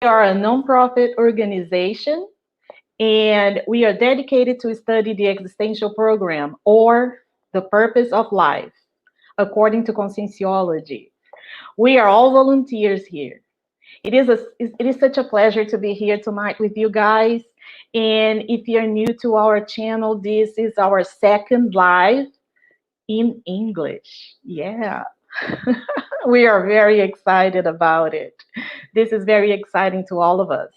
are a nonprofit organization, and we are dedicated to study the existential program or the purpose of life, according to Conscienciology. We are all volunteers here. It is such a pleasure to be here tonight with you guys. And if you're new to our channel, this is our second live in English. Yeah. We are very excited about it. This is very exciting to all of us.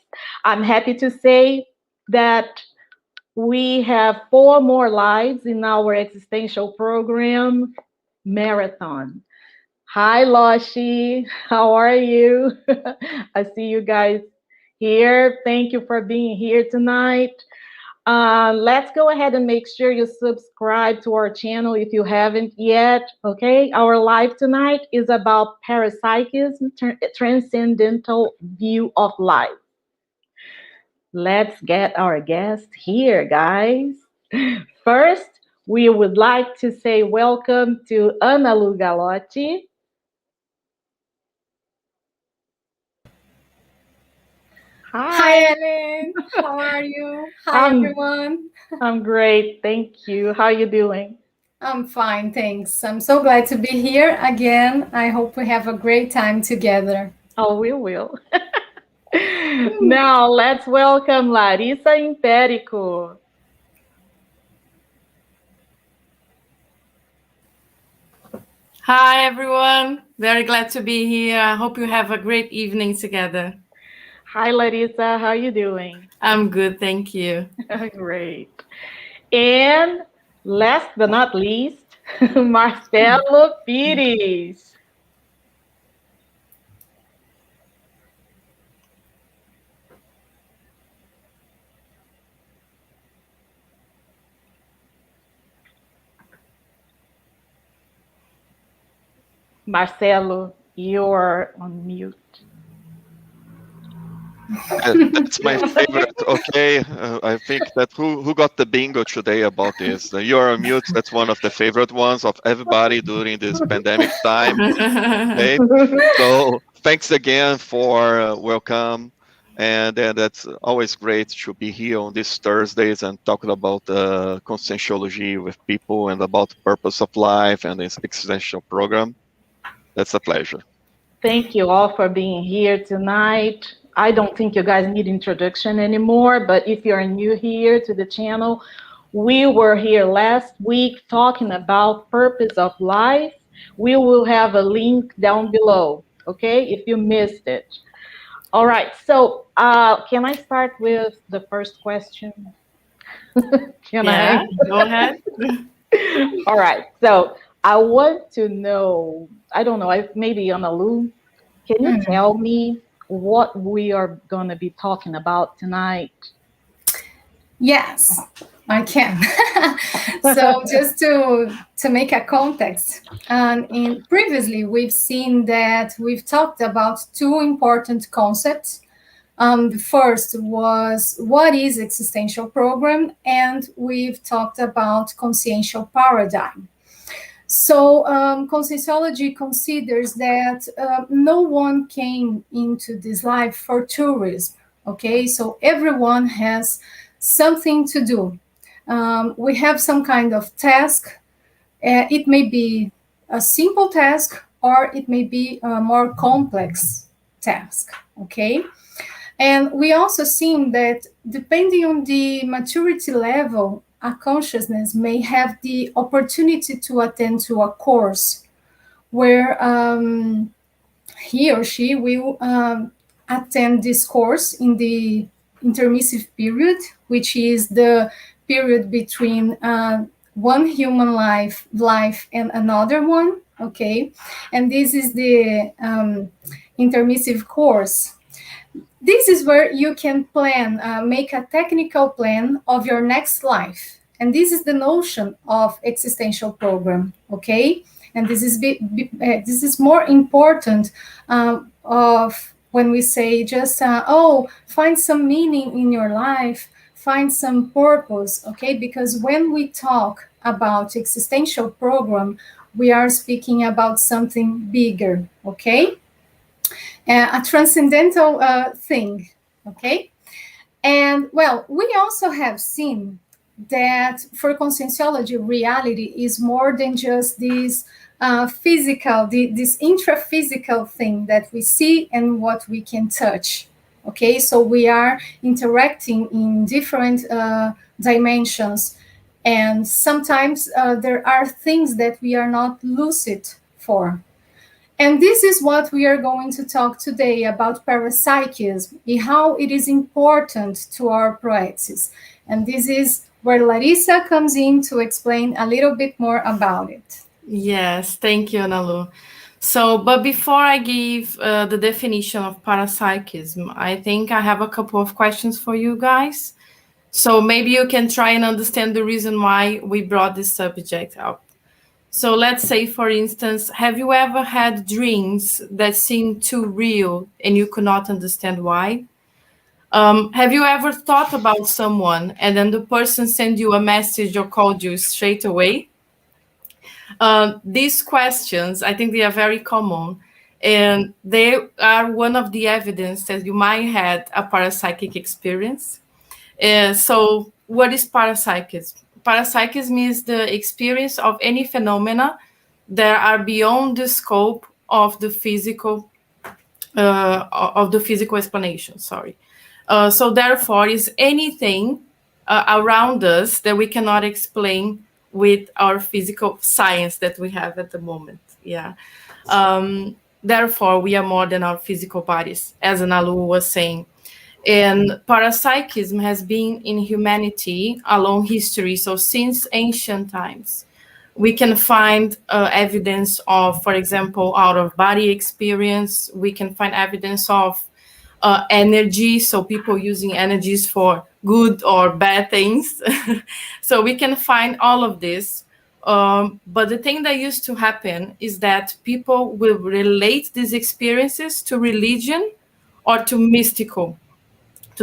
I'm happy to say that we have 4 more lives in our existential program marathon. Hi, Loshi. How are you? I see you guys here. Thank you for being here tonight. Let's go ahead and make sure you subscribe to our channel if you haven't yet. Okay, our live tonight is about parapsychism, transcendental view of life. Let's get our guest here, guys. First, we would like to say welcome to Ana Lu Galotti. Hi, Ellen. How are you? Hi, everyone. I'm great. Thank you. How are you doing? I'm fine, thanks. I'm so glad to be here again. I hope we have a great time together. Oh, we will. Now, let's welcome Larissa Impérico. Hi, everyone. Very glad to be here. I hope you have a great evening together. Hi, Larissa. How are you doing? I'm good, thank you. Great. And last but not least, Marcelo Pires. Marcelo, you're on mute. That's my favorite. Okay, I think that who got the bingo today about this? You're on mute. That's one of the favorite ones of everybody during this pandemic time. Okay, so thanks again for welcome, and that's always great to be here on these Thursdays and talking about conscientiology with people and about the purpose of life and this existential program. That's a pleasure. Thank you all for being here tonight. I don't think you guys need introduction anymore, but if you're new here to the channel, we were here last week talking about purpose of life. We will have a link down below, okay, if you missed it. All right, so can I start with the first question? Can I? Go ahead. All right, so I want to know, I don't know, maybe Ana Lu, can you tell me what we are going to be talking about tonight? Yes, I can. So just to make a context, previously we've seen that we've talked about 2 important concepts. The first was what is existential program, and we've talked about consciential paradigm. So Conscienciology considers that no one came into this life for tourism, okay? So everyone has something to do. We have some kind of task. It may be a simple task, or it may be a more complex task, okay? And we also seen that depending on the maturity level, a consciousness may have the opportunity to attend to a course where he or she will attend this course in the intermissive period, which is the period between one human life and another one, okay? And this is the intermissive course. This is where you can plan, make a technical plan of your next life. And this is the notion of existential program, okay? And this is more important of when we say just, find some meaning in your life, find some purpose, okay? Because when we talk about existential program, we are speaking about something bigger, okay? a transcendental thing, okay? And well, we also have seen that for conscientiology, reality is more than just this physical, this intraphysical thing that we see and what we can touch. Okay, so we are interacting in different dimensions, and sometimes there are things that we are not lucid for. And this is what we are going to talk today about parapsychism and how it is important to our practice. And this is where Larissa comes in to explain a little bit more about it. Yes, thank you, Analu. So, but before I give the definition of parapsychism, I think I have a couple of questions for you guys. So maybe you can try and understand the reason why we brought this subject up. So let's say, for instance, have you ever had dreams that seemed too real and you could not understand why? Have you ever thought about someone and then the person sent you a message or called you straight away? These questions, I think they are very common, and they are one of the evidence that you might had a parapsychic experience. So what is parapsychism? Parapsychism is the experience of any phenomena that are beyond the scope of the physical explanation. So therefore, is anything around us that we cannot explain with our physical science that we have at the moment. Yeah. Therefore, we are more than our physical bodies, as Analu was saying. And parapsychism has been in humanity a long history. So since ancient times, we can find evidence of, for example, out-of-body experience. We can find evidence of energy, so people using energies for good or bad things. So we can find all of this. But the thing that used to happen is that people will relate these experiences to religion or to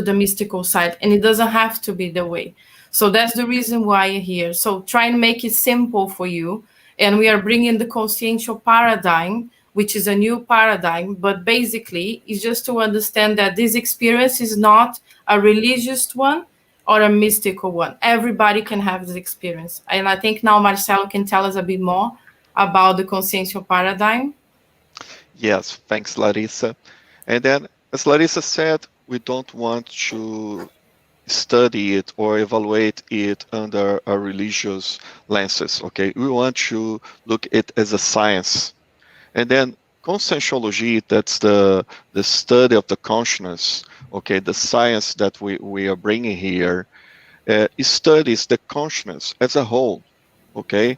the mystical side, and it doesn't have to be the way. So that's the reason why you're here. So try and make it simple for you. And we are bringing the Consensual Paradigm, which is a new paradigm, but basically it's just to understand that this experience is not a religious one or a mystical one. Everybody can have this experience. And I think now Marcelo can tell us a bit more about the Consensual Paradigm. Yes, thanks, Larissa. And then, as Larissa said, we don't want to study it or evaluate it under a religious lenses, okay? We want to look at it as a science. And then conscientiology, that's the study of the consciousness, okay, the science that we are bringing here, it studies the consciousness as a whole, okay?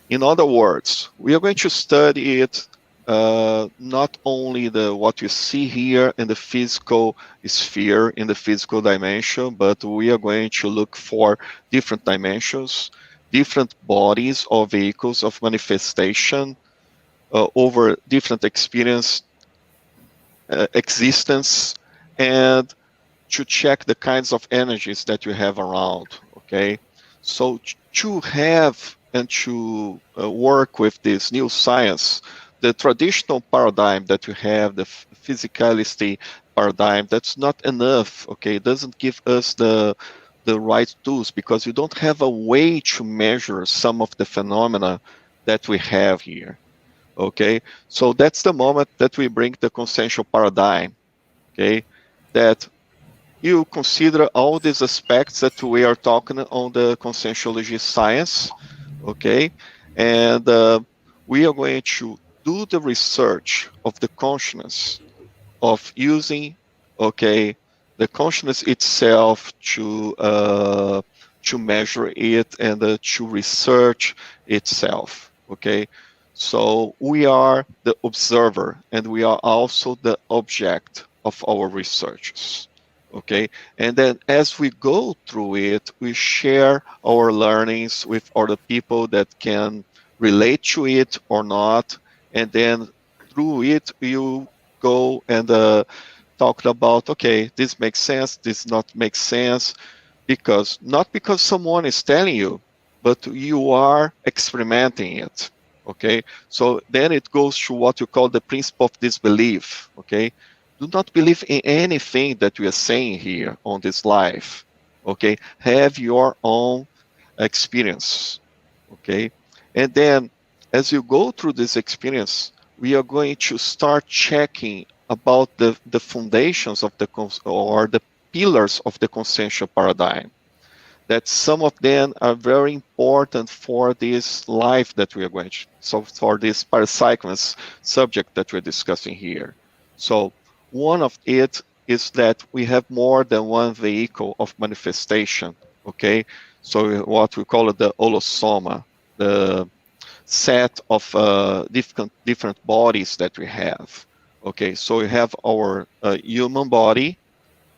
In other words, we are going to study it not only what you see here in the physical sphere, in the physical dimension, but we are going to look for different dimensions, different bodies or vehicles of manifestation over different experience, existence, and to check the kinds of energies that you have around, okay? So to have and to work with this new science, the traditional paradigm that you have, the physicality paradigm, that's not enough, okay? It doesn't give us the right tools because you don't have a way to measure some of the phenomena that we have here, okay? So that's the moment that we bring the consensual paradigm, okay? That you consider all these aspects that we are talking on the conscientiology science, okay? And we are going to do the research of the consciousness, of using, okay, the consciousness itself to measure it and to research itself, okay? So we are the observer and we are also the object of our researches, okay? And then as we go through it, we share our learnings with other people that can relate to it or not. And then through it, you go and talk about, okay, this makes sense, this not make sense, because not because someone is telling you, but you are experimenting it, okay? So then it goes to what you call the principle of disbelief, okay? Do not believe in anything that we are saying here on this live. Okay, have your own experience. Okay, and then as you go through this experience, we are going to start checking about the foundations of or the pillars of the consensual paradigm, that some of them are very important for this life that we are going to, so for this parapsychology subject that we're discussing here. So one of it is that we have more than one vehicle of manifestation, okay? So what we call it the holosoma, the set of different bodies that we have. Okay, so we have our human body,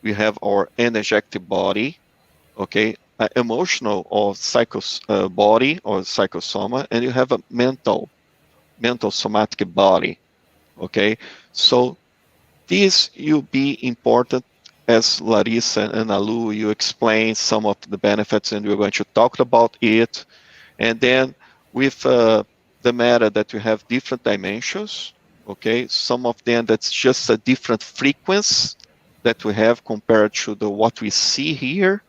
we have our energetic body, okay, emotional or body or psychosoma, and you have a mental somatic body. Okay, so this will be important. As Larissa and Alu, you explain some of the benefits, and we're going to talk about it. And then with the matter that you have different dimensions, okay, some of them that's just a different frequency that we have compared to what we see here,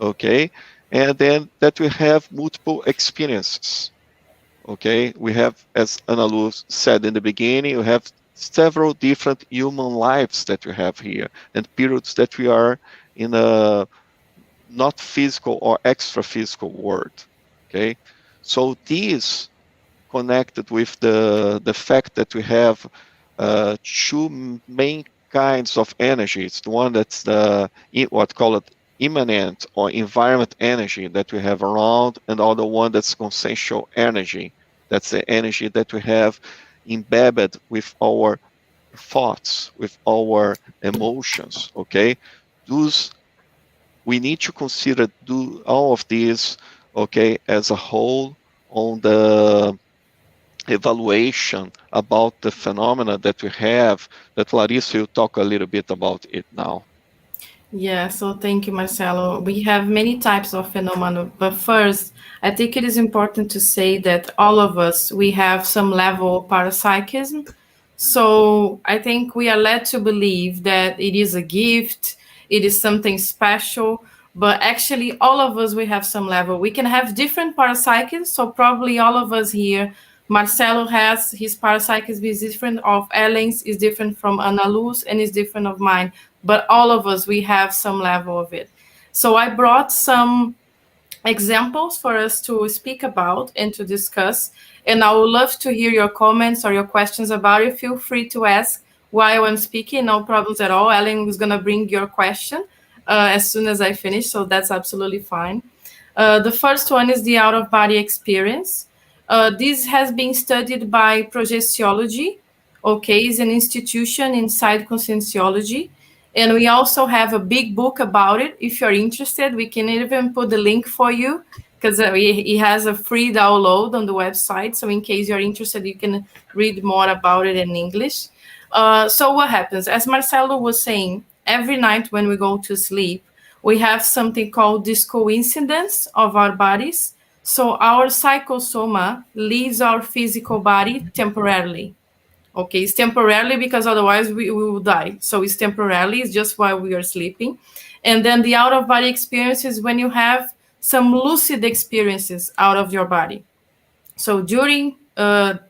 okay, and then that we have multiple experiences, okay. We have, as Analu said in the beginning, we have several different human lives that we have here, and periods that we are in a not physical or extra physical world, okay. So these connected with the fact that we have two main kinds of energies. The one that's what call it immanent or environment energy that we have around, and the other one that's consensual energy. That's the energy that we have embedded with our thoughts, with our emotions. Okay, those we need to consider do all of these, okay, as a whole on the evaluation about the phenomena that we have, that Larissa will talk a little bit about it now. Yeah, so thank you, Marcelo. We have many types of phenomena, but first, I think it is important to say that all of us, we have some level of parapsychism. So I think we are led to believe that it is a gift, it is something special, but actually all of us, we have some level. We can have different parapsychism, so probably all of us here, Marcelo has his parapsychism is different of Ellen's, is different from Analu's, and is different of mine. But all of us, we have some level of it. So I brought some examples for us to speak about and to discuss. And I would love to hear your comments or your questions about it. Feel free to ask while I'm speaking, no problems at all. Ellen is going to bring your question as soon as I finish, so that's absolutely fine. The first one is the out-of-body experience. This has been studied by Projectiology, okay, is an institution inside Conscienciology. And we also have a big book about it. If you're interested, we can even put the link for you, because it has a free download on the website. So in case you're interested, you can read more about it in English. So what happens? As Marcelo was saying, every night when we go to sleep, we have something called this coincidence of our bodies. So our psychosoma leaves our physical body temporarily. Okay, it's temporarily because otherwise we will die. So it's temporarily, it's just while we are sleeping. And then the out-of-body experience is when you have some lucid experiences out of your body. So during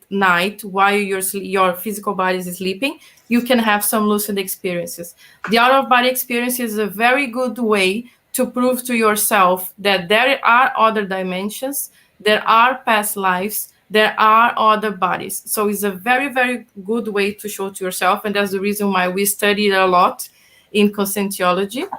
night, while your physical body is sleeping, you can have some lucid experiences. The out-of-body experience is a very good way to prove to yourself that there are other dimensions, there are past lives, there are other bodies. So it's a very, very good way to show to yourself. And that's the reason why we studied a lot in Conscienciology.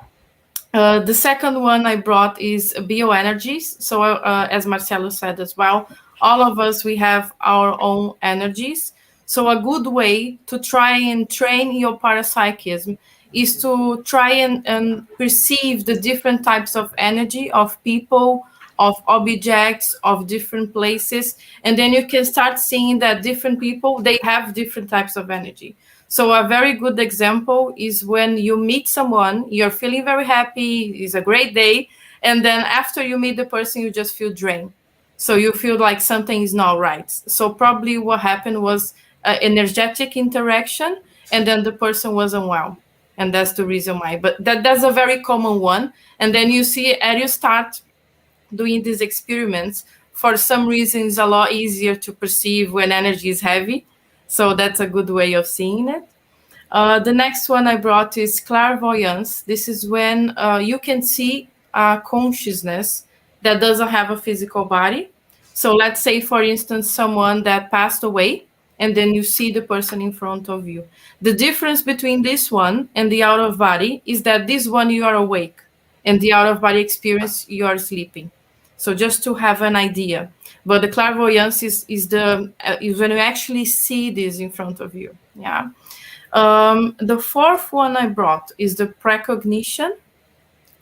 The second one I brought is bioenergies. So as Marcelo said as well, all of us, we have our own energies. So a good way to try and train your parapsychism is to try and perceive the different types of energy of people, of objects, of different places. And then you can start seeing that different people, they have different types of energy. So a very good example is when you meet someone, you're feeling very happy, it's a great day, and then after you meet the person, you just feel drained. So you feel like something is not right. So probably what happened was an energetic interaction, and then the person was unwell, and that's the reason why. But that's a very common one. And then you see, as you start doing these experiments, for some reason it's a lot easier to perceive when energy is heavy. So that's a good way of seeing it. The next one I brought is clairvoyance. This is when you can see a consciousness that doesn't have a physical body. So let's say, for instance, someone that passed away, and then you see the person in front of you. The difference between this one and the out of body is that this one you are awake, and the out of body experience you are sleeping. So just to have an idea. But the clairvoyance is when you actually see this in front of you. Yeah. The fourth one I brought is the precognition.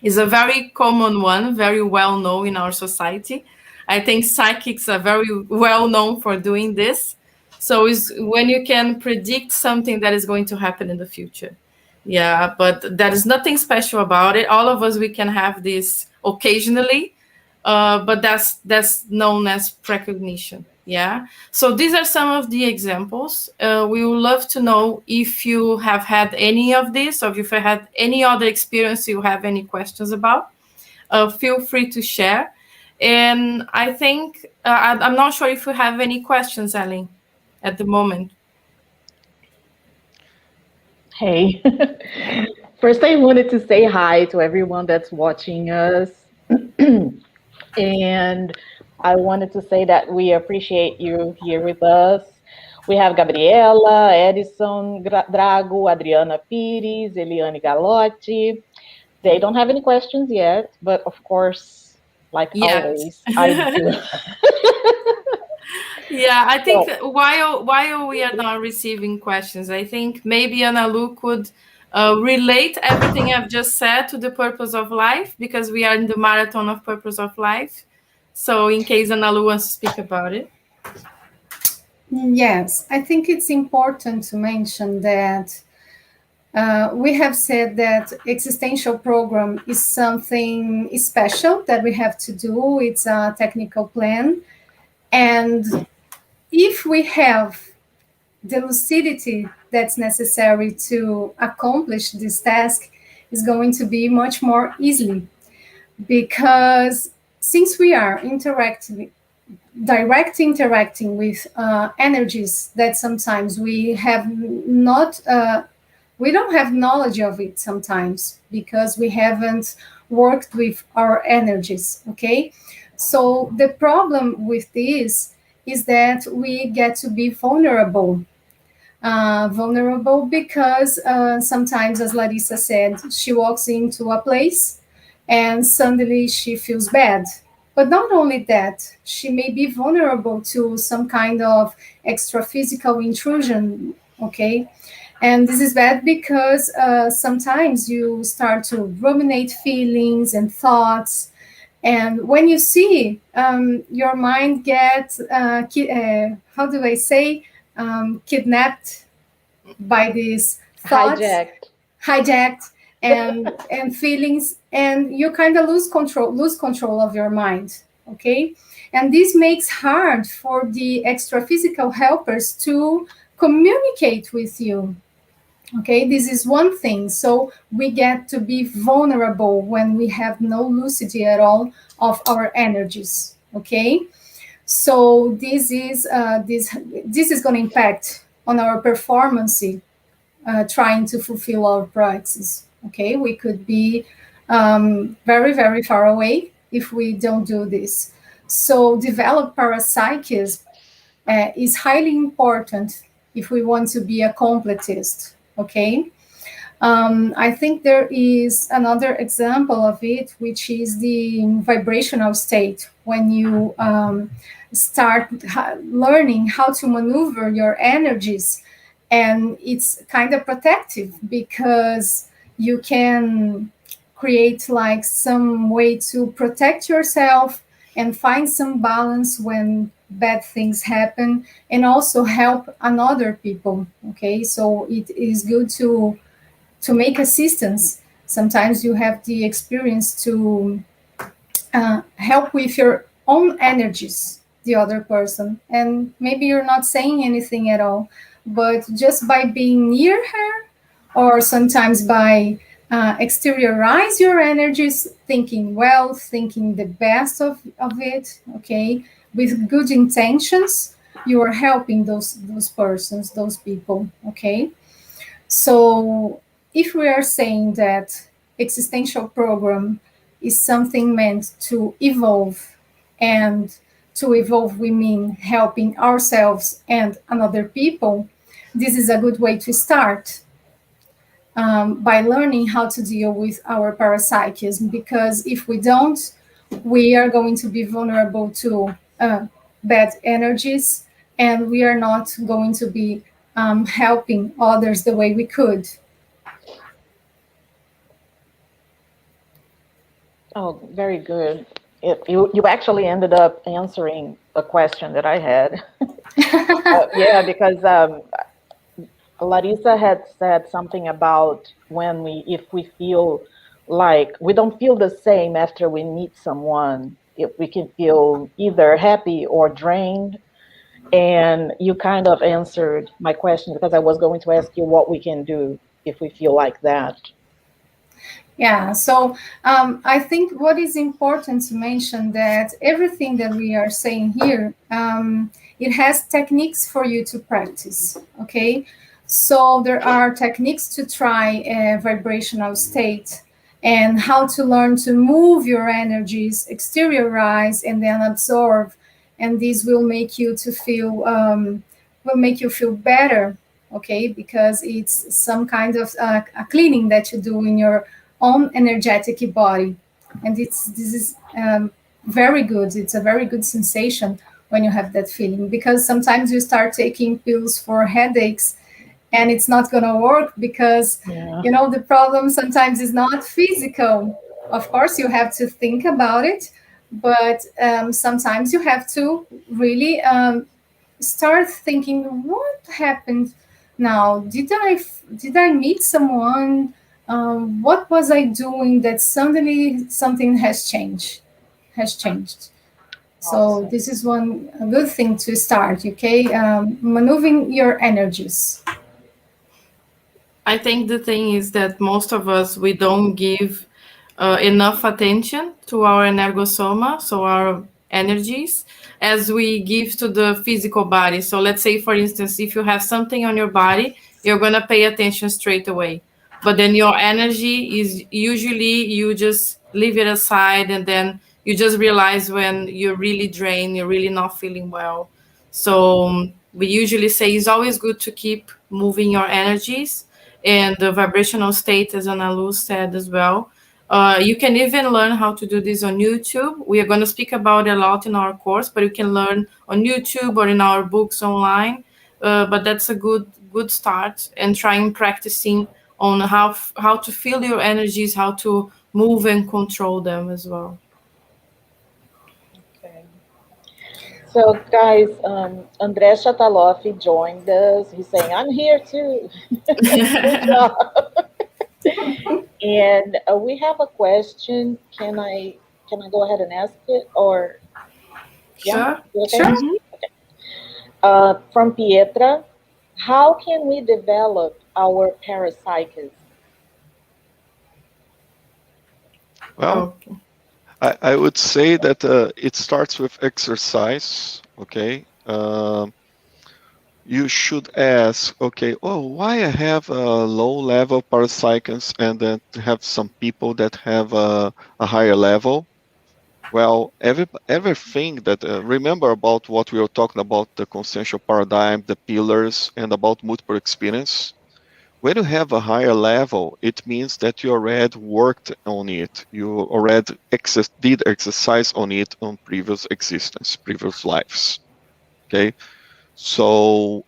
It's a very common one, very well known in our society. I think psychics are very well known for doing this. So it's when you can predict something that is going to happen in the future. Yeah, but there is nothing special about it. All of us, we can have this occasionally, but that's known as precognition. Yeah. So these are some of the examples. We would love to know if you have had any of this, or if you had any other experience you have any questions about. Feel free to share. And I think, I'm not sure if you have any questions, Ellen, at the moment. Hey, first I wanted to say hi to everyone that's watching us. And I wanted to say that we appreciate you here with us. We have Gabriela, Edison Drago, Adriana Pires, Eliane Galotti. They don't have any questions yet, but of course, like always, I do. Yeah, I think while we are not receiving questions, I think maybe Analu could relate everything I've just said to the purpose of life, because we are in the marathon of purpose of life. So in case Analu wants to speak about it. Yes, I think it's important to mention that we have said that existential program is something special that we have to do. It's a technical plan. And if we have the lucidity that's necessary to accomplish this task, is going to be much more easily, because since we are interacting with energies that sometimes we have not, we don't have knowledge of it sometimes because we haven't worked with our energies, okay? So the problem with this is that we get to be vulnerable. Vulnerable because sometimes, as Larissa said, she walks into a place and suddenly she feels bad. But not only that, she may be vulnerable to some kind of extra physical intrusion, okay? And this is bad because sometimes you start to ruminate feelings and thoughts. And when you see your mind get, how do I say, kidnapped by these thoughts, hijacked and feelings, and you kind of lose control of your mind, okay? And this makes hard for the extra physical helpers to communicate with you, okay? This is one thing. So we get to be vulnerable when we have no lucidity at all of our energies, okay? So this is going to impact on our performance, trying to fulfill our practices. Okay, we could be very, very far away if we don't do this. So develop parapsychism is highly important if we want to be a completist. Okay. I think there is another example of it, which is the vibrational state, when you start learning how to maneuver your energies. And it's kind of protective because you can create like some way to protect yourself and find some balance when bad things happen, and also help another people. Okay, so it is good to make assistance. Sometimes you have the experience to help with your own energies, the other person, and maybe you're not saying anything at all, but just by being near her, or sometimes by exteriorize your energies, thinking well, thinking the best of it, okay, with good intentions, you are helping those persons, those people, okay. So if we are saying that existential program is something meant to evolve, and to evolve we mean helping ourselves and another people, this is a good way to start, by learning how to deal with our parapsychism, because if we don't, we are going to be vulnerable to bad energies, and we are not going to be helping others the way we could. Oh, very good. You actually ended up answering a question that I had. Yeah, because Larissa had said something about if we feel like we don't feel the same after we meet someone, if we can feel either happy or drained. And you kind of answered my question, because I was going to ask you what we can do if we feel like that. Yeah, so I think what is important to mention that everything that we are saying here, it has techniques for you to practice, okay? So there are techniques to try a vibrational state, and how to learn to move your energies, exteriorize, and then absorb, and this will make you feel better, okay? Because it's some kind of a cleaning that you do in your own energetic body, and this is very good. It's a very good sensation when you have that feeling, because sometimes you start taking pills for headaches and it's not going to work, because the problem sometimes is not physical. Of course you have to think about it, but sometimes you have to really start thinking, what happened now? Did I meet someone? What was I doing that suddenly something has changed? So Awesome. this is a good thing to start, okay? Maneuvering your energies. I think the thing is that most of us, we don't give enough attention to our energosoma, so our energies, as we give to the physical body. So let's say, for instance, if you have something on your body, you're going to pay attention straight away. But then your energy is usually, you just leave it aside, and then you just realize when you're really drained, you're really not feeling well. So we usually say it's always good to keep moving your energies, and the vibrational state, as Ana Lu said as well. You can even learn how to do this on YouTube. We are going to speak about it a lot in our course, but you can learn on YouTube or in our books online. But that's a good start, and trying practicing on how to feel your energies, how to move and control them as well. Okay. So, guys, André Chataloff joined us. He's saying, I'm here too. Good job. And we have a question. Can I go ahead and ask it? Or Sure. Okay? Sure. Okay. From Pietra, how can we develop our parapsychism? Well, I would say that it starts with exercise, okay? You should ask, okay, why I have a low level parapsychism and then have some people that have a higher level? Well, everything that, remember about what we were talking about, the consensual paradigm, the pillars, and about multiple experience? When you have a higher level, it means that you already worked on it. You already did exercise on it on previous existence, previous lives. Okay? So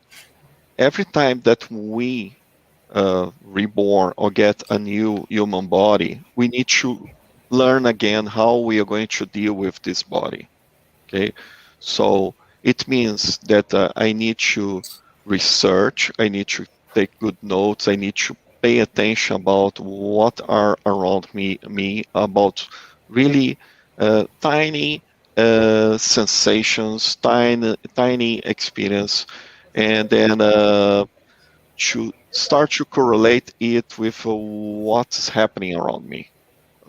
every time that we reborn or get a new human body, we need to learn again how we are going to deal with this body. Okay? So it means that I need to research, I need to take good notes, I need to pay attention about what are around me about really tiny sensations, tiny experience, and then to start to correlate it with what's happening around me.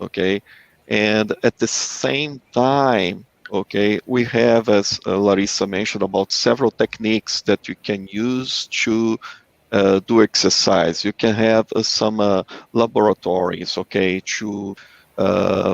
Okay, and at the same time, okay, we have, as Larissa mentioned, about several techniques that you can use to do exercise. You can have some laboratories, okay, to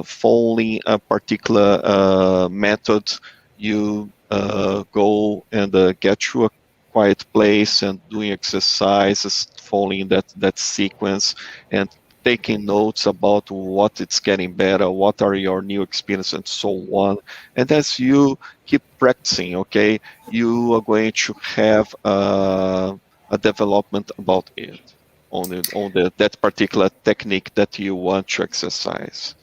following a particular method. You go and get to a quiet place and doing exercises, following that sequence, and taking notes about what it's getting better, what are your new experiences, and so on. And as you keep practicing, okay, you are going to have a development about it on that particular technique that you want to exercise.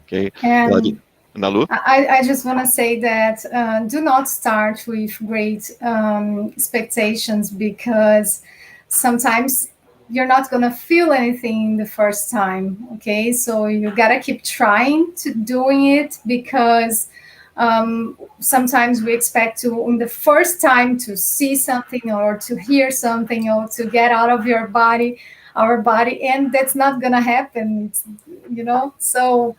Okay, And Nalu? I just want to say that do not start with great expectations, because sometimes you're not going to feel anything the first time. Okay, so you got to keep trying to doing it, because sometimes we expect to, in the first time, to see something or to hear something or to get out of our body, and that's not going to happen, so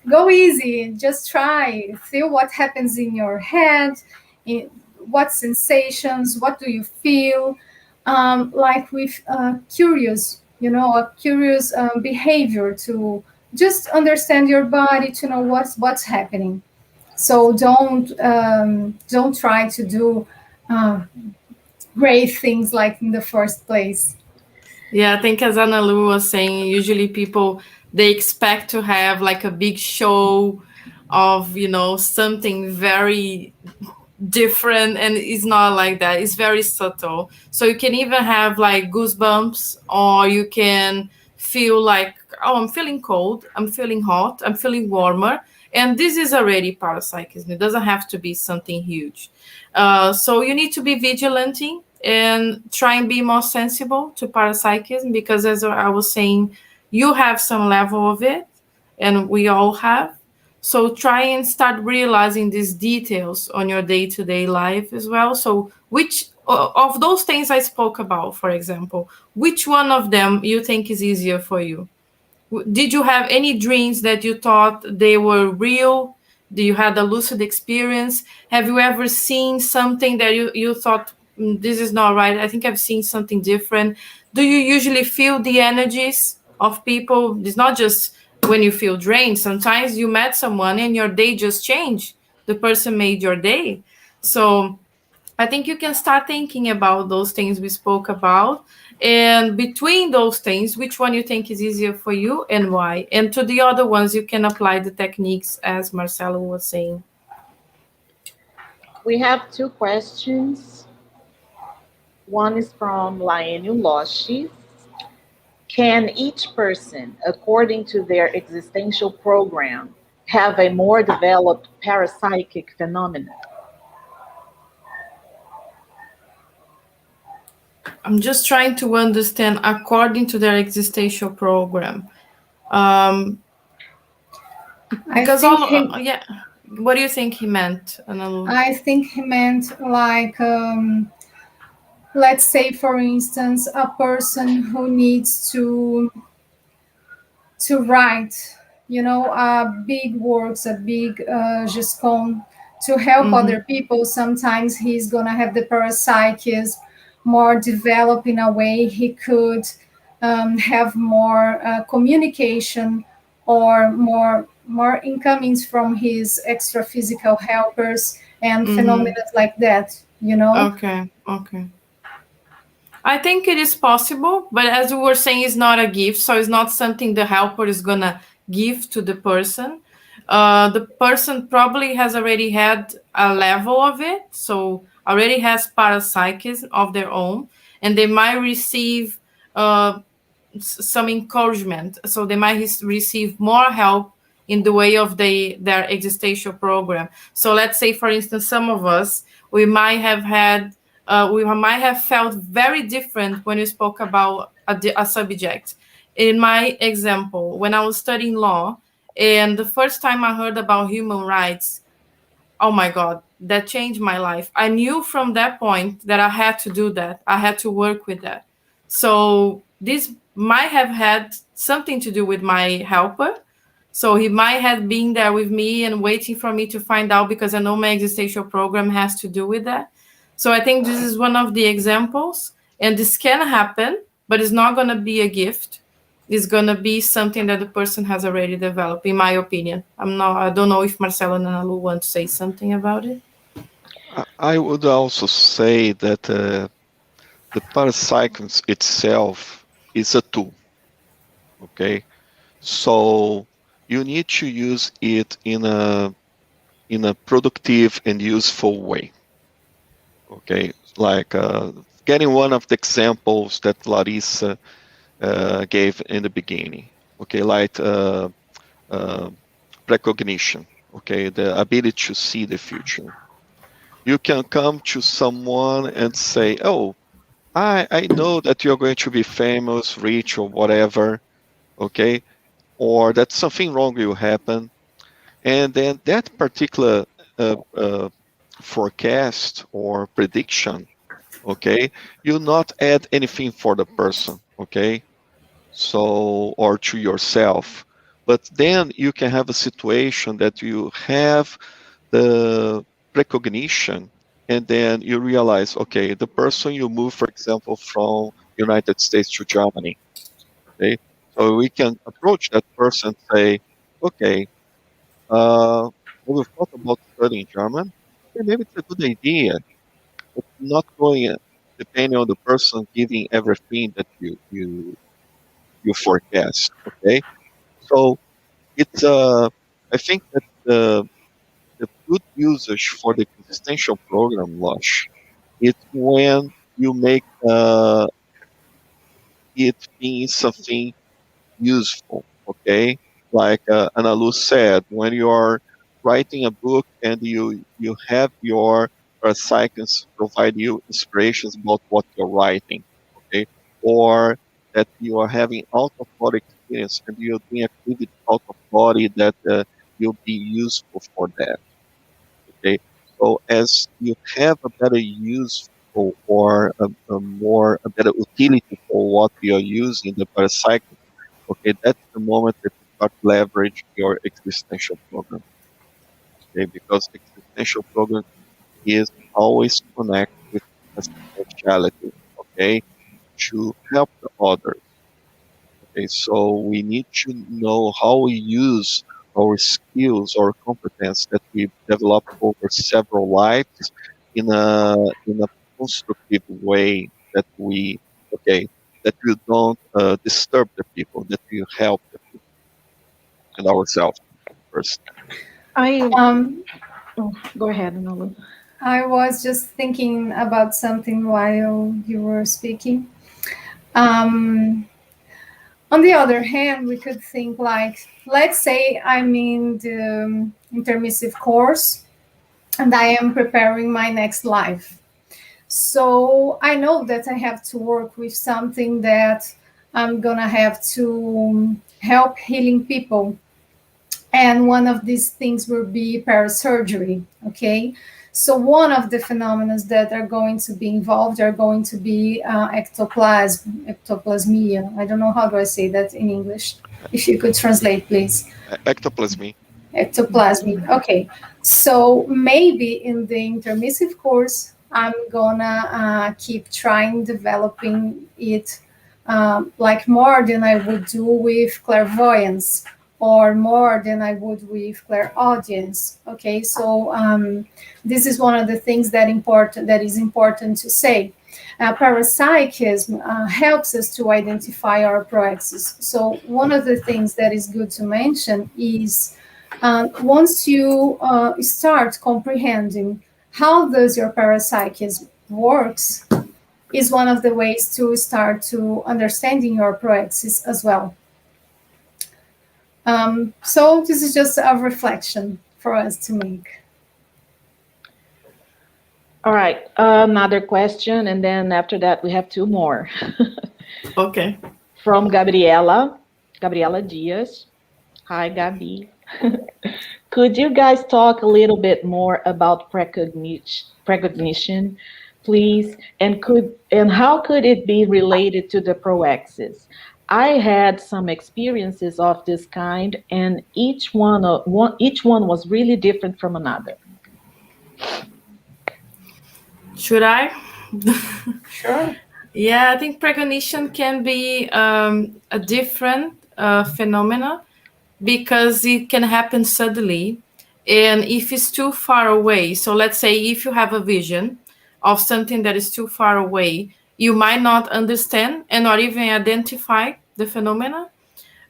go easy, just try, feel what happens in your head, what sensations, what do you feel, like with a curious behavior, to just understand your body, to know what's happening. So don't try to do great things like in the first place. Yeah, I think as Ana Lu was saying, usually people, they expect to have like a big show of, something very different, and it's not like that. It's very subtle. So you can even have like goosebumps, or you can feel like, oh, I'm feeling cold, I'm feeling hot, I'm feeling warmer. And this is already parapsychism. It doesn't have to be something huge. So you need to be vigilant and try and be more sensible to parapsychism, because as I was saying, you have some level of it, and we all have. So try and start realizing these details on your day-to-day life as well. So which of those things I spoke about, for example, which one of them you think is easier for you? Did you have any dreams that you thought they were real? Do you had a lucid experience? Have you ever seen something that you thought, this is not right? I think I've seen something different. Do you usually feel the energies of people? It's not just when you feel drained. Sometimes you met someone and your day just changed. The person made your day. So I think you can start thinking about those things we spoke about. And between those things, which one you think is easier for you and why? And to the other ones, you can apply the techniques as Marcelo was saying. We have two questions. One is from Laenio Loshi. Can each person, according to their existential program, have a more developed parapsychic phenomenon? I'm just trying to understand according to their existential program. Because yeah. What do you think he meant? I think he meant like, let's say, for instance, a person who needs to write, big works, a big gescon to help other people. Sometimes he's gonna have the parapsychism more developed in a way he could have more communication, or more incomings from his extra physical helpers and phenomena like that. Okay. I think it is possible, but as we were saying, it's not a gift, so it's not something the helper is gonna give to the person. The person probably has already had a level of it, so already has parapsychism of their own, and they might receive some encouragement, so they might receive more help in the way of their existential program. So let's say, for instance, some of us, we might have felt very different when we spoke about a subject. In my example, when I was studying law, and the first time I heard about human rights, oh my God, that changed my life. I knew from that point that I had to do that. I had to work with that. So this might have had something to do with my helper. So he might have been there with me and waiting for me to find out, because I know my existential program has to do with that. So I think this is one of the examples, and this can happen, but it's not going to be a gift. It's going to be something that the person has already developed, in my opinion. I don't know if Marcelo and Analu want to say something about it. I would also say that the parapsychism itself is a tool. Okay, so you need to use it in a productive and useful way. Okay, like getting one of the examples that Larissa gave in the beginning. Okay, like precognition. Okay, the ability to see the future. You can come to someone and say, "Oh, I know that you're going to be famous, rich, or whatever." Okay, or that something wrong will happen, and then that particular forecast or prediction, okay, you not add anything for the person, okay, so, or to yourself, but then you can have a situation that you have the precognition, and then you realize, okay, the person you move, for example, from United States to Germany, okay, so we can approach that person and say, okay, we've thought about studying German. Okay, maybe it's a good idea, but not going depending on the person giving everything that you forecast. Okay, so it's I think that the good usage for the existential program, Lush, it's when you make it being something useful. Okay, like Analu said, when you are writing a book and you have your psychics provide you inspirations about what you're writing, okay, or that you are having out of body experience and you're doing activity out of body that will be useful for that. Okay, so as you have a better use or a better utility for what you're using the parapsychic, okay, that's the moment that you start to leverage your existential program. Okay, because existential program is always connected with spirituality, okay, to help the others. Okay, so we need to know how we use our skills or competence that we developed over several lives in a constructive way that we that we don't disturb the people, that we help the people and ourselves first. Go ahead, Nolu. I was just thinking about something while you were speaking. On the other hand, we could think like, let's say I'm in the intermissive course and I am preparing my next life. So I know that I have to work with something that I'm gonna have to help healing people. And one of these things will be parasurgery, okay? So one of the phenomena that are going to be involved are going to be ectoplasmia. I don't know how do I say that in English. If you could translate, please. Ectoplasmy. Ectoplasmy. Okay. So maybe in the intermissive course, I'm gonna keep trying developing it like more than I would do with clairvoyance, or more than I would with clairaudience. Okay, so this is one of the things that is important to say. Parapsychism helps us to identify our proexes. So one of the things that is good to mention is once you start comprehending how does your parapsychism works, is one of the ways to start to understanding your proexes as well. So this is just a reflection for us to make. All right, another question, and then after that we have two more. Okay. From Gabriela Diaz. Hi, Gabi. Could you guys talk a little bit more about precognition, please? And how could it be related to the proaxis? I had some experiences of this kind, and each one was really different from another. Should I? Sure. Yeah, I think precognition can be a different phenomena because it can happen suddenly. And if it's too far away, so let's say if you have a vision of something that is too far away, you might not understand and not even identify the phenomena.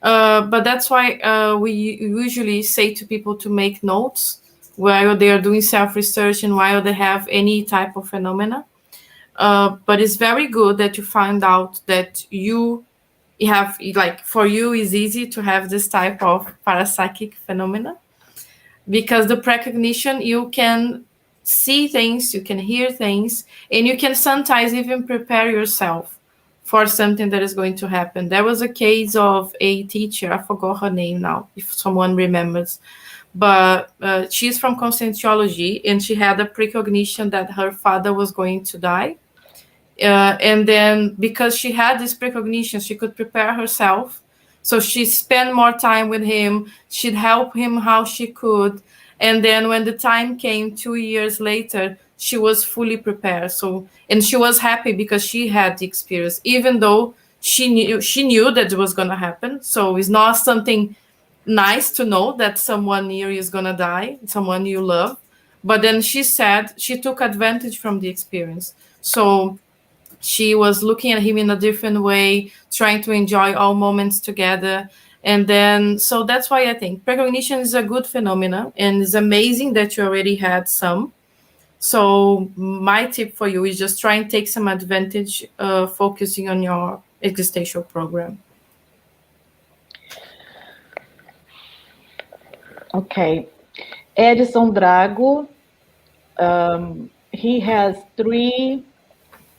But that's why we usually say to people to make notes while they are doing self-research and while they have any type of phenomena. But it's very good that you find out that you have, like, for you it's easy to have this type of parapsychic phenomena, because the precognition, you can see things, you can hear things, and you can sometimes even prepare yourself for something that is going to happen. There was a case of a teacher, I forgot her name now, if someone remembers, but she's from Conscientiology, and she had a precognition that her father was going to die. And then because she had this precognition, she could prepare herself. So she spent more time with him. She'd help him how she could. And then when the time came 2 years later, she was fully prepared. So, and she was happy because she had the experience, even though she knew that it was going to happen. So it's not something nice to know that someone near you is going to die, someone you love. But then she said she took advantage from the experience. So she was looking at him in a different way, trying to enjoy all moments together. And then, so that's why I think precognition is a good phenomenon, and it's amazing that you already had some. So my tip for you is just try and take some advantage, focusing on your existential program. Okay. Edson Drago, he has 3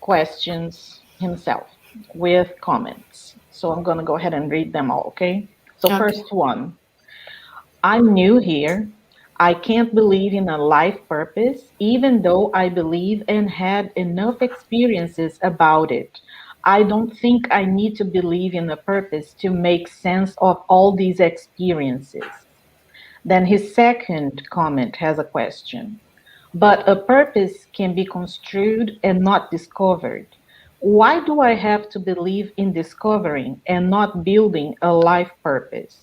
questions himself with comments. So I'm going to go ahead and read them all, okay? So Okay. First one, I'm new here. I can't believe in a life purpose, even though I believe and had enough experiences about it. I don't think I need to believe in a purpose to make sense of all these experiences. Then his second comment has a question. But a purpose can be construed and not discovered. Why do I have to believe in discovering and not building a life purpose?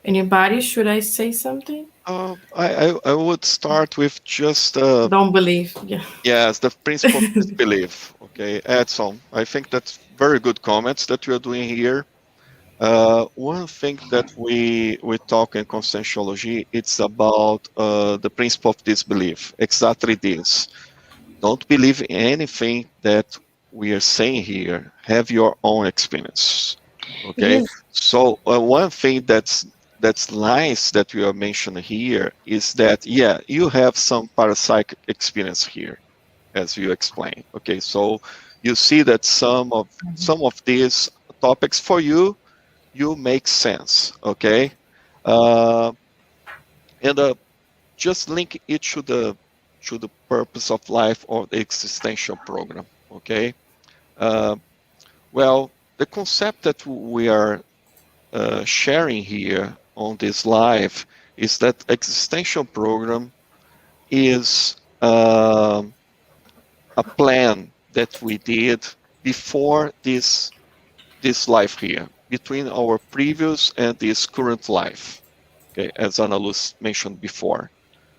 Anybody? Should I say something? I would start with just Don't believe. Yeah. yes, the principle of disbelief. Okay, Edson, I think that's very good comments that you are doing here. One thing that we talk in Conscientiology, it's about the principle of disbelief. Exactly this. Don't believe in anything that we are saying here. Have your own experience. Okay. Yes. So one thing that's nice that we are mentioning here is that, yeah, you have some parapsychic experience here, as you explained. Okay, so you see that some of these topics for you make sense. Okay, and just link it to the purpose of life or the existential program. Okay, well, the concept that we are sharing here on this live is that existential program is a plan that we did before this life here, between our previous and this current life. Okay, as Ana Luz mentioned before.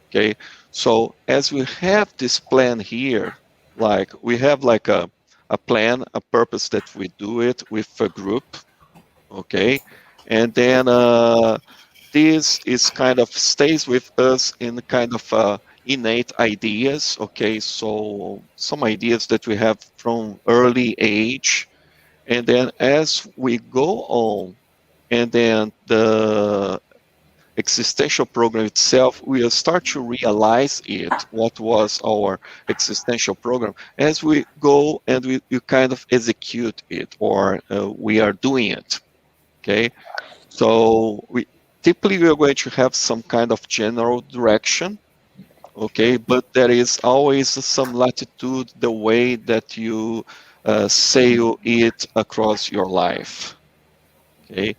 Okay, so as we have this plan here, like we have like a plan, a purpose that we do it with a group. Okay, and then this is kind of stays with us in kind of innate ideas. Okay, so some ideas that we have from early age, and then as we go on, and then the existential program itself, we'll start to realize what was our existential program as we go and we kind of execute it, or we are doing it. Okay, So we typically are going to have some kind of general direction, okay, but there is always some latitude the way that you sail it across your life, okay.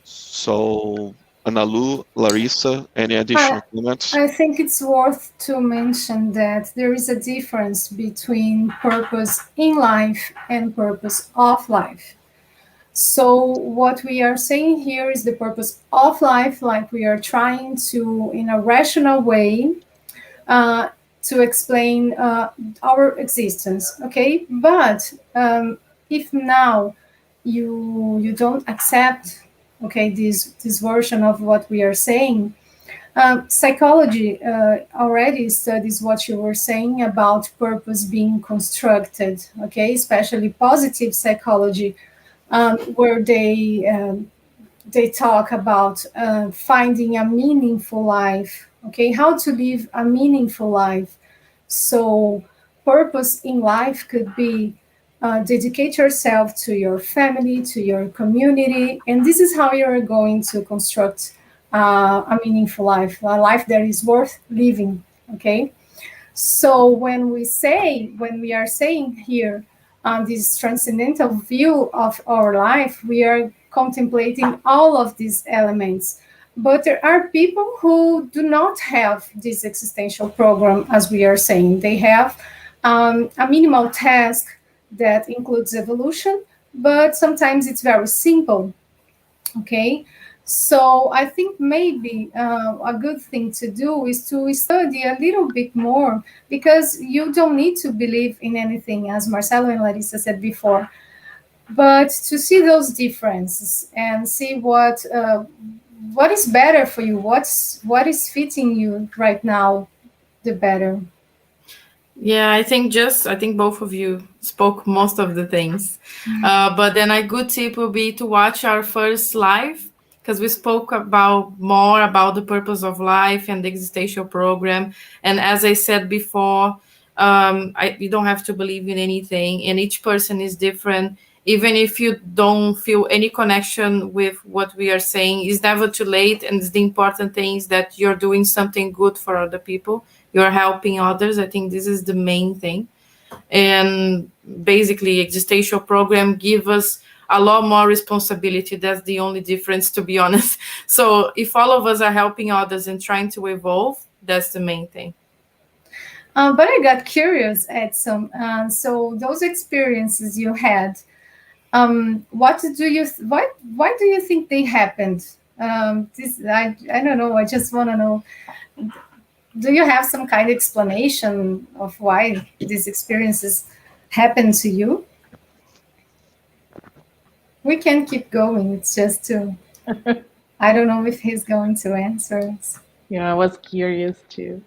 So Analu, Larissa, any additional comments? I think it's worth to mention that there is a difference between purpose in life and purpose of life. So what we are saying here is the purpose of life, like we are trying to, in a rational way, to explain our existence, okay? But if now you don't accept, okay, this version of what we are saying, psychology already studies what you were saying about purpose being constructed, okay, especially positive psychology, where they talk about finding a meaningful life, okay, how to live a meaningful life. So purpose in life could be dedicate yourself to your family, to your community, and this is how you're going to construct a meaningful life, a life that is worth living, okay. So when we are saying here this transcendental view of our life, we are contemplating all of these elements. But there are people who do not have this existential program, as we are saying. They have a minimal task that includes evolution, but sometimes it's very simple, okay. So I think maybe a good thing to do is to study a little bit more, because you don't need to believe in anything, as Marcelo and Larissa said before, but to see those differences and see what is better for you, what is fitting you right now, the better. Yeah, I think both of you spoke most of the things. But then a good tip would be to watch our first live, because we spoke more about the purpose of life and the existential program. And as I said before, you don't have to believe in anything, and each person is different. Even if you don't feel any connection with what we are saying, it's never too late. And the important thing is that you're doing something good for other people. You're helping others. I think this is the main thing. And basically, existential program give us a lot more responsibility. That's the only difference, to be honest. So if all of us are helping others and trying to evolve, that's the main thing. But I got curious, Edson. So those experiences you had, why do you think they happened? I don't know. I just want to know. Do you have some kind of explanation of why these experiences happen to you? We can keep going. It's just to. I don't know if he's going to answer us. Yeah, I was curious too.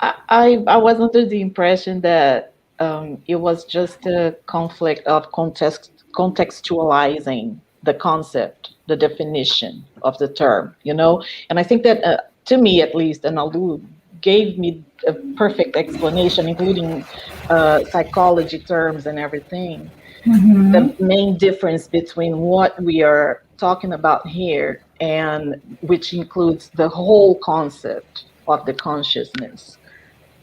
I was under the impression that it was just a conflict of contextualizing the concept, the definition of the term, And I think that, to me at least, and Alu gave me a perfect explanation, including psychology terms and everything. Mm-hmm. The main difference between what we are talking about here, and which includes the whole concept of the consciousness,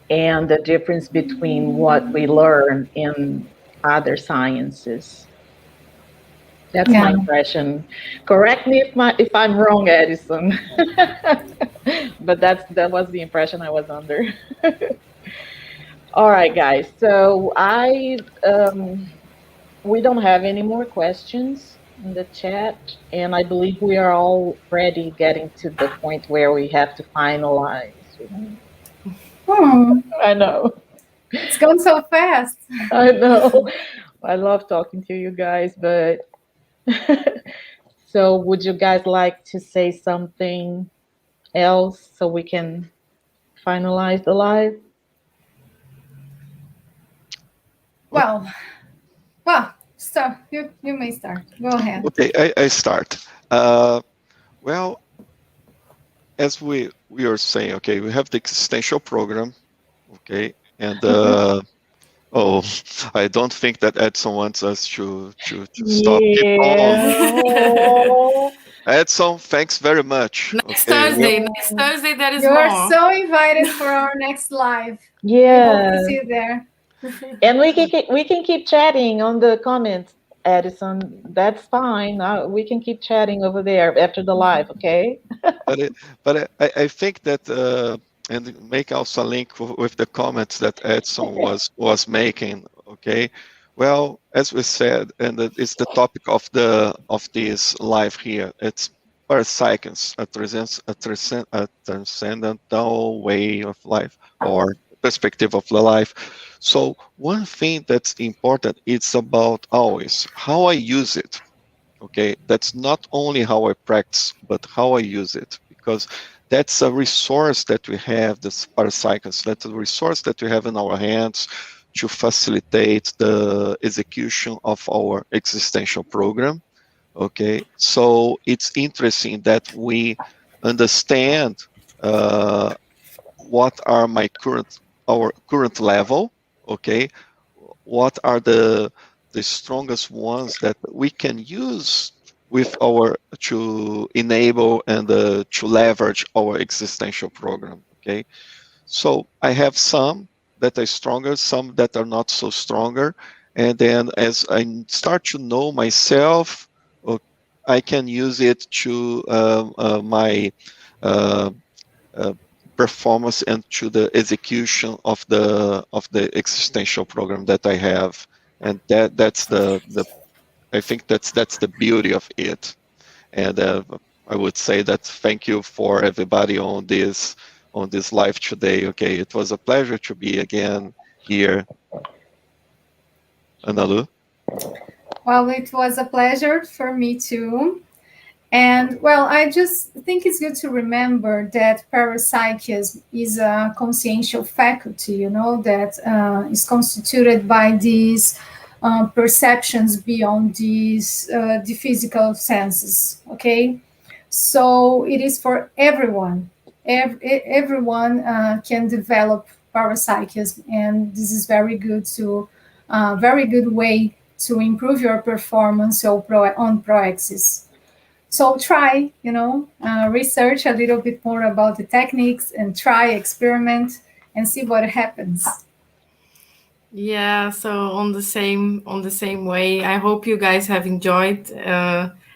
and the difference between what we learn in other sciences. That's my impression. Correct me if I'm wrong, Edison. But that was the impression I was under. All right, guys. So we don't have any more questions in the chat, and I believe we are already getting to the point where we have to finalize. I know. It's gone so fast. I know. I love talking to you guys, but so would you guys like to say something else so we can finalize the live? Well, start. You may start. Go ahead. Okay, I start. Well, as we are saying, okay, we have the existential program, okay, and Oh, I don't think that Edson wants us to stop. Keep on. Yeah. Edson, thanks very much. Next Okay. Thursday, there is You are more. so invited for our next live. We hope Yeah. to see you there. And we can keep chatting on the comments, Edison. That's fine. We can keep chatting over there after the live, okay? But I think that and make also a link with the comments that Edson was making. Okay. Well, as we said, and it's the topic of this live here. It's parapsychos, a transcendental way of life or perspective of the life. So one thing that's important, it's about always how I use it. Okay, that's not only how I practice, but how I use it, because that's a resource that we have, this parapsychos, that's a resource that we have in our hands to facilitate the execution of our existential program. Okay, so it's interesting that we understand what are our current level. Okay, what are the strongest ones that we can use with our to enable and to leverage our existential program. Okay, so I have some that are stronger, some that are not so stronger, and then as I start to know myself, I can use it to my uh, uh, performance and to the execution of the existential program that I have, and that's the I think that's the beauty of it. And I would say that thank you for everybody on this live today. Okay, it was a pleasure to be again here. Analu. Well, it was a pleasure for me too. And well, I just think it's good to remember that parapsychism is a consciential faculty, that is constituted by these perceptions beyond the physical senses. Okay, so it is for everyone. Everyone can develop parapsychism, and this is very good way to improve your performance on proexis. So try, research a little bit more about the techniques and try, experiment, and see what happens. Yeah, so on the same way, I hope you guys have enjoyed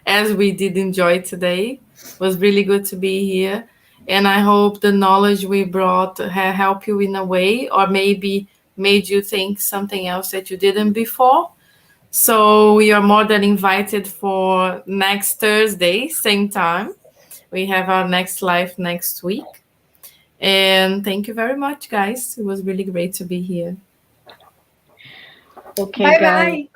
as we did enjoy today. It was really good to be here, and I hope the knowledge we brought help you in a way, or maybe made you think something else that you didn't before. So you are more than invited for next Thursday, same time. We have our next live next week. And thank you very much, guys. It was really great to be here. Okay, guys.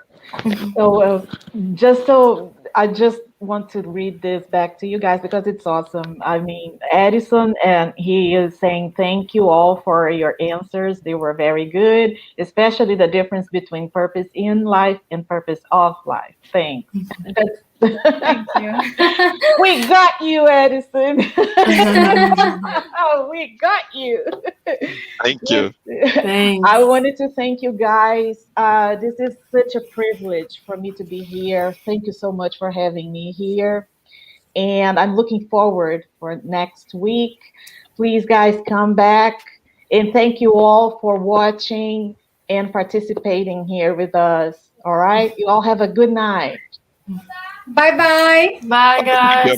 So I just want to read this back to you guys because it's awesome. I mean, Edison, and he is saying thank you all for your answers. They were very good, especially the difference between purpose in life and purpose of life. Thanks. Thank you. We got you, Edison. We got you. Thank you. Thanks. I wanted to thank you guys. This is such a privilege for me to be here. Thank you so much for having me here. And I'm looking forward for next week. Please, guys, come back. And thank you all for watching and participating here with us. All right. You all have a good night. Bye-bye. Bye, guys.